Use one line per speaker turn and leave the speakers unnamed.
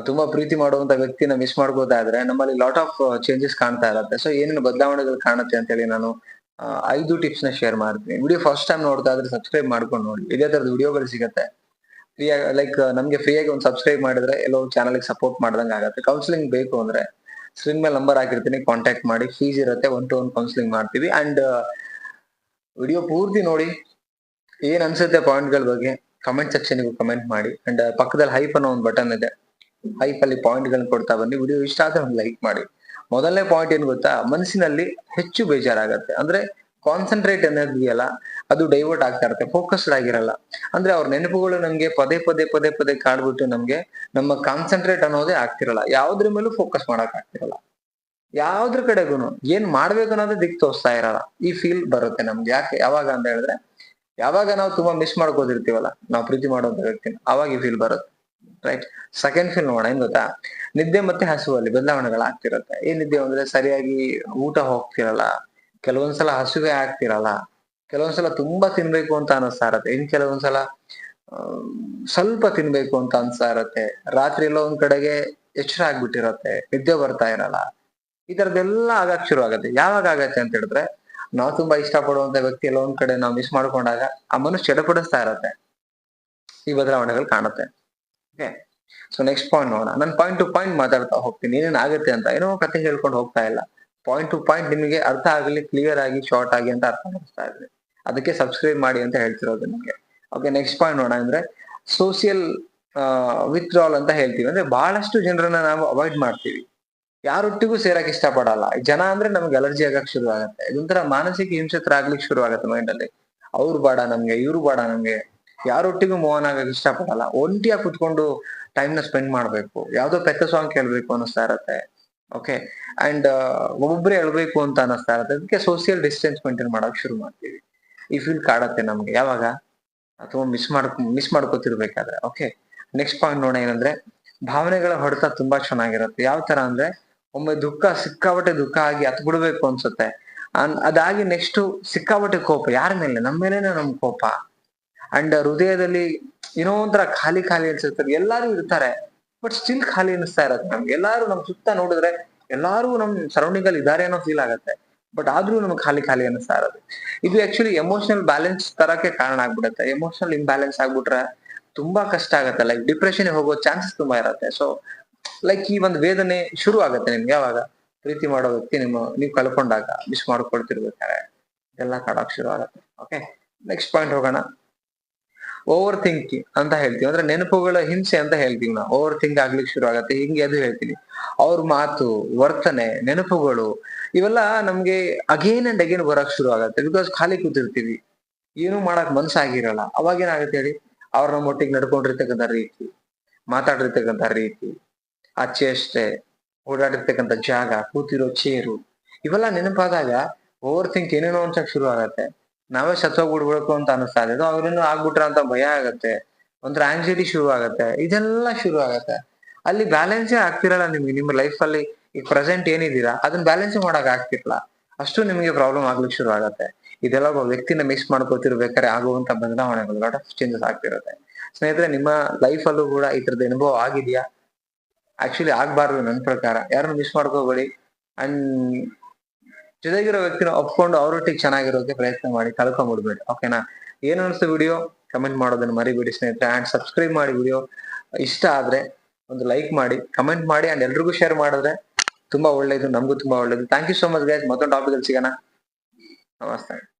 ತುಂಬಾ ಪ್ರೀತಿ ಮಾಡುವಂತ ವ್ಯಕ್ತಿನ ಮಿಸ್ ಮಾಡ್ಕೋತಾ ಇದ್ರೆ ನಮ್ಮಲ್ಲಿ ಲಾಟ್ ಆಫ್ ಚೇಂಜಸ್ ಕಾಣ್ತಾ ಇರತ್ತೆ. ಸೊ ಏನೇನು ಬದಲಾವಣೆಗಳು ಕಾಣುತ್ತೆ ಅಂತ ಹೇಳಿ ನಾನು 5 ಟಿಪ್ಸ್ ನ ಶೇರ್ ಮಾಡ್ತೀನಿ. ವಿಡಿಯೋ ಫಸ್ಟ್ ಟೈಮ್ ನೋಡ್ತಾ ಇದ್ರೆ ಸಬ್ಸ್ಕ್ರೈಬ್ ಮಾಡ್ಕೊಂಡು ನೋಡಿ. ಇದೇ ತರದ ವಿಡಿಯೋಗಳು ಸಿಗುತ್ತೆ. ಫ್ರೀ ಆಗಿ ಲೈಕ್ ನಮ್ಗೆ ಫ್ರೀ ಆಗಿ ಒಂದು ಸಬ್ಸ್ಕ್ರೈಬ್ ಮಾಡಿದ್ರೆ ಎಲ್ಲೋ ಚಾನಲ್ ಸಪೋರ್ಟ್ ಮಾಡ್ದಂಗೆ ಆಗುತ್ತೆ. ಕೌನ್ಸಿಲಿಂಗ್ ಬೇಕು ಅಂದ್ರೆ ಸ್ಕ್ರೀನ್ ಮೇಲೆ ನಂಬರ್ ಹಾಕಿರ್ತೀನಿ, ಕಾಂಟ್ಯಾಕ್ಟ್ ಮಾಡಿ. ಫೀಸ್ ಇರುತ್ತೆ, 1 to 1 ಕೌನ್ಸಿಲಿಂಗ್ ಮಾಡ್ತೀವಿ. ಅಂಡ್ ವಿಡಿಯೋ ಪೂರ್ತಿ ನೋಡಿ, ಏನ್ ಅನ್ಸುತ್ತೆ ಪಾಯಿಂಟ್ ಗಳ ಬಗ್ಗೆ ಕಮೆಂಟ್ ಸೆಕ್ಷನ್ ಕಮೆಂಟ್ ಮಾಡಿ. ಅಂಡ್ ಪಕ್ಕದಲ್ಲಿ ಹೈಪ್ ಅನ್ನೋ ಒಂದು ಬಟನ್ ಇದೆ, ಹೈಪ್ ಅಲ್ಲಿ ಪಾಯಿಂಟ್ ಗಳನ್ನ ಕೊಡ್ತಾ ಬನ್ನಿ. ವಿಡಿಯೋ ಇಷ್ಟ ಆದ್ರೆ ಒಂದು ಲೈಕ್ ಮಾಡಿ. ಮೊದಲನೇ ಪಾಯಿಂಟ್ ಏನ್ ಗೊತ್ತಾ, ಮನಸ್ಸಿನಲ್ಲಿ ಹೆಚ್ಚು ಬೇಜಾರಾಗತ್ತೆ. ಅಂದ್ರೆ ಕಾನ್ಸಂಟ್ರೇಟ್ ಅನ್ನೋದಿದೆಯಲ್ಲ, ಅದು ಡೈವರ್ಟ್ ಆಗ್ತಾ ಇರುತ್ತೆ, ಫೋಕಸ್ಡ್ ಆಗಿರಲ್ಲ. ಅಂದ್ರೆ ಅವ್ರ ನೆನಪುಗಳು ನಮ್ಗೆ ಪದೇ ಪದೇ ಪದೇ ಪದೇ ಕಾಡ್ಬಿಟ್ಟು ನಮ್ಗೆ ನಮ್ಮ ಕಾನ್ಸಂಟ್ರೇಟ್ ಅನ್ನೋದೇ ಆಗ್ತಿರಲ್ಲ. ಯಾವ್ದ್ರ ಮೇಲೂ ಫೋಕಸ್ ಮಾಡಕ್ ಆಗ್ತಿರಲ್ಲ. ಯಾವ್ದ್ರ ಕಡೆಗೂನು ಏನ್ ಮಾಡ್ಬೇಕು ಅನ್ನೋದೇ ದಿಕ್ ತೋರಿಸ್ತಾ ಇರಲ್ಲ. ಈ ಫೀಲ್ ಬರುತ್ತೆ ನಮ್ಗೆ. ಯಾಕೆ ಯಾವಾಗ ಅಂತ ಹೇಳಿದ್ರೆ, ಯಾವಾಗ ನಾವು ತುಂಬಾ ಮಿಸ್ ಮಾಡ್ಕೋತಿರ್ತೀವಲ್ಲ ನಾವು ಪ್ರೀತಿ ಮಾಡುವಂತ ವ್ಯಕ್ತಿನ, ಅವಾಗ ಈ ಫೀಲ್ ಬರುತ್ತೆ. ರೈಟ್. ಸೆಕೆಂಡ್ ಫೀಲ್ ನೋಡೋಣ. ಏನ್ ಗೊತ್ತಾ, ನಿದ್ದೆ ಮತ್ತೆ ಹಸುವಲ್ಲಿ ಬದಲಾವಣೆಗಳಾಗ್ತಿರತ್ತೆ. ಏನ್ ನಿದ್ದೆ ಅಂದ್ರೆ ಸರಿಯಾಗಿ ಊಟ ಹೋಗ್ತಿರಲ್ಲ, ಕೆಲವೊಂದ್ಸಲ ಹಸುವೆ ಆಗ್ತಿರಲ್ಲ, ಕೆಲವೊಂದ್ಸಲ ತುಂಬಾ ತಿನ್ಬೇಕು ಅಂತ ಅನಿಸ್ತಾ ಇರತ್ತೆ, ಇನ್ ಕೆಲವೊಂದ್ಸಲ ಸ್ವಲ್ಪ ತಿನ್ಬೇಕು ಅಂತ ಅನ್ಸ್ತಾ ಇರತ್ತೆ. ರಾತ್ರಿ ಎಲ್ಲ ಒಂದ್ ಕಡೆಗೆ ಎಚ್ಚರ ಆಗ್ಬಿಟ್ಟಿರತ್ತೆ, ನಿದ್ದೆ ಬರ್ತಾ ಇರಲ್ಲ. ಈ ತರದೆಲ್ಲ ಆಗಕ್ ಶುರು ಆಗತ್ತೆ. ಯಾವಾಗ ಆಗತ್ತೆ ಅಂತ ಹೇಳಿದ್ರೆ, ನಾವು ತುಂಬಾ ಇಷ್ಟ ಪಡುವಂತ ವ್ಯಕ್ತಿ ಎಲ್ಲ ಒಂದ್ ಕಡೆ ನಾವು ಮಿಸ್ ಮಾಡ್ಕೊಂಡಾಗ ಆ ಮನಸ್ಸು ಚಡಪಡಿಸ್ತಾ ಇರತ್ತೆ. ಈ ಬದಲಾವಣೆಗಳು ಕಾಣುತ್ತೆ. ಓಕೆ. ಸೊ ನೆಕ್ಸ್ಟ್ ಪಾಯಿಂಟ್ ನೋಡೋಣ. ನಾನು ಪಾಯಿಂಟ್ ಟು ಪಾಯಿಂಟ್ ಮಾತಾಡ್ತಾ ಹೋಗ್ತೀನಿ, ಏನೇನ್ ಆಗುತ್ತೆ ಅಂತ. ಏನೋ ಕತೆ ಹೇಳ್ಕೊಂಡು ಹೋಗ್ತಾ ಇಲ್ಲ. ಪಾಯಿಂಟ್ ಟು ಪಾಯಿಂಟ್ ನಿಮಗೆ ಅರ್ಥ ಆಗಲಿ, ಕ್ಲಿಯರ್ ಆಗಿ, ಶಾರ್ಟ್ ಆಗಿ ಅಂತ ಅರ್ಥ ಮಾಡಿಸ್ತಾ ಇದ್ದೀನಿ. ಅದಕ್ಕೆ ಸಬ್ಸ್ಕ್ರೈಬ್ ಮಾಡಿ ಅಂತ ಹೇಳ್ತಿರೋದು ನಿಮ್ಗೆ. ಓಕೆ. ನೆಕ್ಸ್ಟ್ ಪಾಯಿಂಟ್ ನೋಡೋಣ. ಅಂದ್ರೆ ಸೋಷಿಯಲ್ ವಿತ್ಡ್ರಾಲ್ ಅಂತ ಹೇಳ್ತೀವಿ. ಅಂದ್ರೆ ಬಹಳಷ್ಟು ಜನರನ್ನ ನಾವು ಅವಾಯ್ಡ್ ಮಾಡ್ತೀವಿ, ಯಾರೊಟ್ಟಿಗೂ ಸೇರಕ್ ಇಷ್ಟ ಪಡಲ್ಲ. ಜನ ಅಂದ್ರೆ ನಮ್ಗೆ ಅಲರ್ಜಿ ಆಗಕ್ ಶುರು ಆಗತ್ತೆ. ಇದೊಂಥರ ಮಾನಸಿಕ ಹಿಂಸೆ ತರ ಆಗ್ಲಿಕ್ಕೆ ಶುರು ಆಗತ್ತೆ ಮೈಂಡ್ ಅಲ್ಲಿ. ಅವ್ರು ಬೇಡ ನಮ್ಗೆ, ಇವ್ರು ಬೇಡ ನಮ್ಗೆ, ಯಾರೊಟ್ಟಿಗೂ ಮೂವ್ ಆಗಕ್ ಇಷ್ಟ ಪಡಲ್ಲ. ಒಂಟಿಯಾಗಿ ಕುತ್ಕೊಂಡು ಟೈಮ್ ನ ಸ್ಪೆಂಡ್ ಮಾಡ್ಬೇಕು, ಯಾವ್ದೋ ಪೆತ್ತ ಸಾಂಗ್ ಕೇಳ್ಬೇಕು ಅನಿಸ್ತಾ ಇರತ್ತೆ. ಓಕೆ. ಅಂಡ್ ಒಬ್ಬೊಬ್ರೆ ಹೇಳ್ಬೇಕು ಅಂತ ಅನಿಸ್ತಾ ಇರತ್ತೆ. ಅದಕ್ಕೆ ಸೋಷಿಯಲ್ ಡಿಸ್ಟೆನ್ಸ್ ಮೇಂಟೈನ್ ಮಾಡಕ್ ಶುರು ಮಾಡ್ತೀವಿ. ಈ ಫೀಲ್ ಕಾಡತ್ತೆ ನಮ್ಗೆ ಯಾವಾಗ, ಅಥವಾ ಮಿಸ್ ಮಾಡ್ಕೋತಿರ್ಬೇಕಾದ್ರೆ. ಓಕೆ. ನೆಕ್ಸ್ಟ್ ಪಾಯಿಂಟ್ ನೋಡೋಣ. ಏನಂದ್ರೆ ಭಾವನೆಗಳ ಹೊಡೆತ ತುಂಬಾ ಚೆನ್ನಾಗಿರುತ್ತೆ. ಯಾವ ತರ ಅಂದ್ರೆ, ಒಮ್ಮೆ ಸಿಕ್ಕಾಬಟ್ಟೆ ದುಃಖ ಆಗಿ ಹತ್ ಬಿಡ್ಬೇಕು ಅನ್ಸುತ್ತೆ. ಅದಾಗಿ ನೆಕ್ಸ್ಟ್ ಸಿಕ್ಕಾಬಟ್ಟೆ ಕೋಪ. ಯಾರ ಮೇಲೆ? ನಮ್ಮ ಮೇಲೇನೆ ನಮ್ ಕೋಪ. ಅಂಡ್ ಹೃದಯದಲ್ಲಿ ಏನೋ ಒಂಥರ ಖಾಲಿ ಖಾಲಿ ಅನ್ಸುತ್ತೆ. ಎಲ್ಲಾರು ಇರ್ತಾರೆ, ಬಟ್ ಸ್ಟಿಲ್ ಖಾಲಿ ಅನಿಸ್ತಾ ಇರತ್ತೆ ನಮ್ಗೆ. ಎಲ್ಲಾರು ನಮ್ ಸುತ್ತ ನೋಡಿದ್ರೆ ಎಲ್ಲಾರು ನಮ್ ಸರೌಂಡಿಂಗ್ ಅಲ್ಲಿ ಇದಾರೆ ಅನ್ನೋ ಫೀಲ್ ಆಗತ್ತೆ. ಬಟ್ ಆದ್ರೂ ನಮ್ಗೆ ಖಾಲಿ ಖಾಲಿ ಅನಿಸ್ತಾ ಇರೋದು. ಇದು ಆಕ್ಚುಲಿ ಎಮೋಷನಲ್ ಬ್ಯಾಲೆನ್ಸ್ ತರಕ್ಕೆ ಕಾರಣ ಆಗ್ಬಿಡುತ್ತೆ. ಎಮೋಷನಲ್ ಇಂಬ್ಯಾಲೆನ್ಸ್ ಆಗ್ಬಿಟ್ರೆ ತುಂಬಾ ಕಷ್ಟ ಆಗತ್ತೆ. ಲೈಕ್ ಡಿಪ್ರೆಷನ್ ಹೋಗೋ ಚಾನ್ಸಸ್ ತುಂಬಾ ಇರತ್ತೆ. ಸೊ ಲೈಕ್ ಈ ಒಂದು ವೇದನೆ ಶುರು ಆಗತ್ತೆ ನಿಮ್ಗೆ ಯಾವಾಗ ಪ್ರೀತಿ ಮಾಡೋ ವ್ಯಕ್ತಿ ನೀವು ಕಳ್ಕೊಂಡಾಗ, ಮಿಸ್ ಮಾಡ್ಕೊಳ್ತಿರ್ಬೇಕಾದ್ರೆ ಇದೆಲ್ಲ ಕಾಡಕ್ ಶುರು ಆಗತ್ತೆ. ಓಕೆ. ನೆಕ್ಸ್ಟ್ ಪಾಯಿಂಟ್ ಹೋಗೋಣ. ಓವರ್ ಥಿಂಕಿಂಗ್ ಅಂತ ಹೇಳ್ತೀವಿ. ಅಂದ್ರೆ ನೆನಪುಗಳ ಹಿಂಸೆ ಅಂತ ಹೇಳ್ತೀವಿ ನಾವು. ಓವರ್ ಥಿಂಕ್ ಆಗ್ಲಿಕ್ಕೆ ಶುರು ಆಗತ್ತೆ. ಹಿಂಗೆ ಅದು ಹೇಳ್ತೀನಿ. ಅವ್ರ ಮಾತು, ವರ್ತನೆ, ನೆನಪುಗಳು ಇವೆಲ್ಲ ನಮ್ಗೆ ಅಗೇನ್ ಅಂಡ್ ಅಗೇನ್ ಬರಕ್ ಶುರು ಆಗತ್ತೆ. ಬಿಕಾಸ್ ಖಾಲಿ ಕೂತಿರ್ತೀವಿ, ಏನು ಮಾಡಕ್ ಮನ್ಸಾಗಿರಲ್ಲ. ಅವಾಗ ಏನಾಗುತ್ತೆ ಹೇಳಿ, ಅವ್ರ ನಮ್ಮೊಟ್ಟಿಗೆ ನಡ್ಕೊಂಡಿರ್ತಕ್ಕಂಥ ರೀತಿ, ಮಾತಾಡಿರ್ತಕ್ಕಂಥ ರೀತಿ, ಆ ಚೇಷ್ಟೆ, ಓಡಾಡಿರ್ತಕ್ಕಂಥ ಜಾಗ, ಕೂತಿರೋ ಚೇರು, ಇವೆಲ್ಲ ನೆನಪಾದಾಗ ಓವರ್ ಥಿಂಕ್ ಏನೇನೋ ಅನ್ಸಕ್ ಶುರು ಆಗತ್ತೆ. ನಾವೇ ಸತ್ತೋಗ್ಬಿಡ್ಬೇಕು ಅಂತ ಅನಿಸ್ತಾ ಇದೆ, ಅವ್ರೇನು ಆಗ್ಬಿಟ್ರ ಅಂತ ಭಯ ಆಗತ್ತೆ. ಒಂಥರ ಆಂಗ್ಸೈಟಿ ಶುರು ಆಗತ್ತೆ. ಇದೆಲ್ಲ ಶುರು ಆಗತ್ತೆ. ಅಲ್ಲಿ ಬ್ಯಾಲೆನ್ಸೇ ಆಗ್ತಿರಲ್ಲ ನಿಮ್ಗೆ. ನಿಮ್ಮ ಲೈಫ್ ಅಲ್ಲಿ ಈಗ ಪ್ರೆಸೆಂಟ್ ಏನಿದ್ದೀರಾ ಅದನ್ನ ಬ್ಯಾಲೆನ್ಸ್ ಮಾಡಕ್ ಆಗ್ತಿರಲ್ಲ. ಅಷ್ಟು ನಿಮಗೆ ಪ್ರಾಬ್ಲಮ್ ಆಗ್ಲಿಕ್ಕೆ ಶುರು ಆಗತ್ತೆ. ಇದೆಲ್ಲ ಒಬ್ಬ ವ್ಯಕ್ತಿನ ಮಿಸ್ ಮಾಡ್ಕೋತಿರ್ಬೇಕಾದ್ರೆ ಆಗುವಂತ ಬದಲಾವಣೆಗಳು, ಲಾಟ್ ಆಫ್ ಚೇಂಜಸ್ ಆಗ್ತಿರುತ್ತೆ. ಸ್ನೇಹಿತರೆ, ನಿಮ್ಮ ಲೈಫ್ ಅಲ್ಲೂ ಕೂಡ ಈ ತರದ ಅನುಭವ ಆಗಿದೆಯಾ? ಆಕ್ಚುಲಿ ಆಗ್ಬಾರ್ದು ನನ್ ಪ್ರಕಾರ. ಯಾರನ್ನು ಮಿಸ್ ಮಾಡ್ಕೋಬೇಡಿ. ಅಂಡ್ ಜೊತೆಗಿರೋ ವ್ಯಕ್ತಿನ ಒಪ್ಕೊಂಡು ಅವರೊಟ್ಟಿಗೆ ಚೆನ್ನಾಗಿರೋಕೆ ಪ್ರಯತ್ನ ಮಾಡಿ, ಕಳ್ಕೊಂಡ್ಬಿಡ್ಬೇಡಿ. ಓಕೆನಾ? ಏನ್ ಅನ್ಸ್ತು ವಿಡಿಯೋ ಕಮೆಂಟ್ ಮಾಡೋದನ್ನ ಮರಿಬೇಡಿ ಸ್ನೇಹಿತರೆ. ಅಂಡ್ ಸಬ್ಸ್ಕ್ರೈಬ್ ಮಾಡಿ. ವಿಡಿಯೋ ಇಷ್ಟ ಆದ್ರೆ ಒಂದು ಲೈಕ್ ಮಾಡಿ, ಕಮೆಂಟ್ ಮಾಡಿ, ಅಂಡ್ ಎಲ್ರಿಗೂ ಶೇರ್ ಮಾಡಿದ್ರೆ ತುಂಬಾ ಒಳ್ಳೇದು, ನಮಗೂ ತುಂಬಾ ಒಳ್ಳೇದು. Thank you so much guys. ಮತ್ತೊಂದು ಟಾಪಿಕ್ ಅಲ್ಲಿ ಸಿಗೋಣ. ನಮಸ್ತೆ.